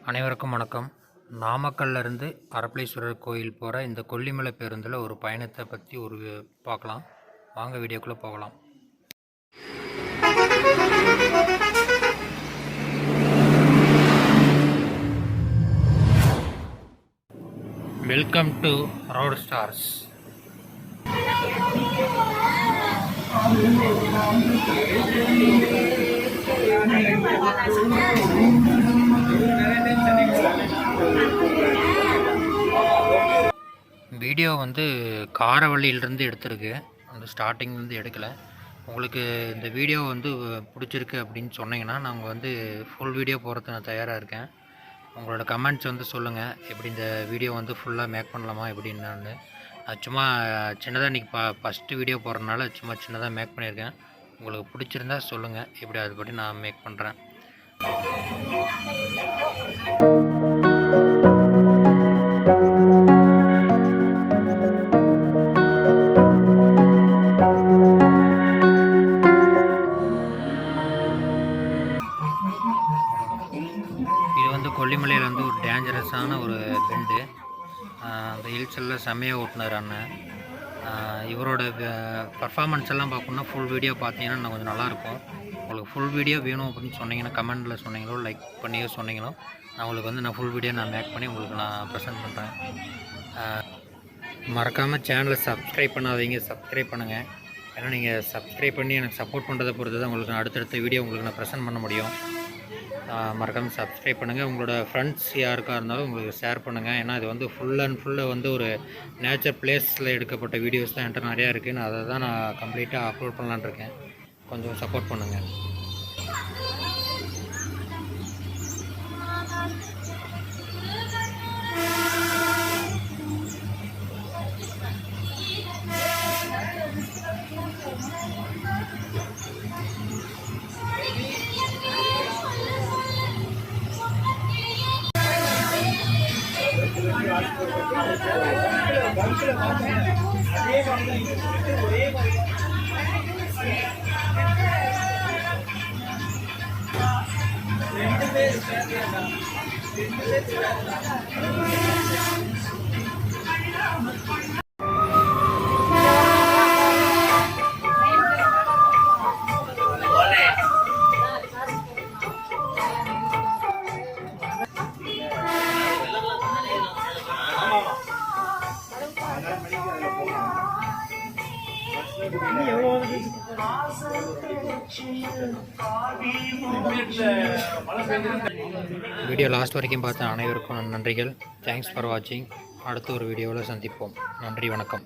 அனைவருக்கும் வணக்கம். நாமக்கல்லிருந்து அரப்பளீஸ்வரர் கோயில் போகிற இந்த கொல்லிமலை பேருந்தில் ஒரு பயணத்தை பற்றி பார்க்கலாம். வாங்க வீடியோக்குள்ளே போகலாம். Welcome to Road Stars. Video காரவள்ளியிலிருந்து எடுத்திருக்கு, அந்த ஸ்டார்டிங்லேருந்து எடுக்கலை. உங்களுக்கு இந்த வீடியோ பிடிச்சிருக்கு அப்படின்னு சொன்னீங்கன்னா நாங்கள் ஃபுல் வீடியோ போகிறதுக்கு நான் தயாராக இருக்கேன். உங்களோட கமெண்ட்ஸ் சொல்லுங்கள், எப்படி இந்த வீடியோ ஃபுல்லாக மேக் பண்ணலாமா எப்படின்னு. நான் சும்மா சின்னதாக இன்றைக்கி ஃபஸ்ட்டு வீடியோ போடுறதுனால சும்மா சின்னதாக மேக் பண்ணியிருக்கேன். உங்களுக்கு பிடிச்சிருந்தா சொல்லுங்கள், எப்படி அதுபடி நான் மேக் பண்ணுறேன். இது கொல்லிமலையில் ஒரு டேஞ்சரஸான ஒரு பெண்டு. அந்த ஹில்ஸ் எல்லாம் செம்மையாக ஓட்டுனார் அண்ணன். இவரோட பர்ஃபார்மன்ஸ் எல்லாம் பார்க்கணுன்னா ஃபுல் வீடியோ பார்த்தீங்கன்னா இன்னும் கொஞ்சம் நல்லாயிருக்கும். உங்களுக்கு ஃபுல் வீடியோ வேணும் அப்படின்னு சொன்னீங்கன்னா கமெண்டில் சொன்னீங்களோ லைக் பண்ணியோ சொன்னீங்களோ நான் உங்களுக்கு நான் ஃபுல் வீடியோ நான் மேக் பண்ணி உங்களுக்கு நான் ப்ரெசென்ட் பண்ணுறேன். மறக்காமல் சேனலை சப்ஸ்கிரைப் பண்ணாதீங்க, சப்ஸ்கிரைப் பண்ணுங்கள். ஏன்னா நீங்கள் சப்ஸ்கிரைப் பண்ணி எனக்கு சப்போர்ட் பண்ணுறதை பொறுத்து தான் உங்களுக்கு அடுத்தடுத்த வீடியோ உங்களுக்கு நான் ப்ரெசென்ட் பண்ண முடியும். மறக்காமல் சப்ஸ்கிரைப் பண்ணுங்கள். உங்களோட ஃப்ரெண்ட்ஸ் யாருக்காக இருந்தாலும் உங்களுக்கு ஷேர் பண்ணுங்கள். ஏன்னா இது ஃபுல் அண்ட் ஃபுல்லு ஒரு நேச்சர் பிளேஸில் எடுக்கப்பட்ட வீடியோஸ் தான் என்கிட்ட நிறையா இருக்குது. நான் அதை தான் நான் கம்ப்ளீட்டாக அப்லோட் பண்ணலான்னு இருக்கேன். கொஞ்சம் சப்போர்ட் பண்ணுங்கள். வீடியோ லாஸ்ட் வரைக்கும் பார்த்த அனைவருக்கும் நன்றிகள். தேங்க்ஸ் ஃபார் வாட்சிங். அடுத்த ஒரு வீடியோவில் சந்திப்போம். நன்றி, வணக்கம்.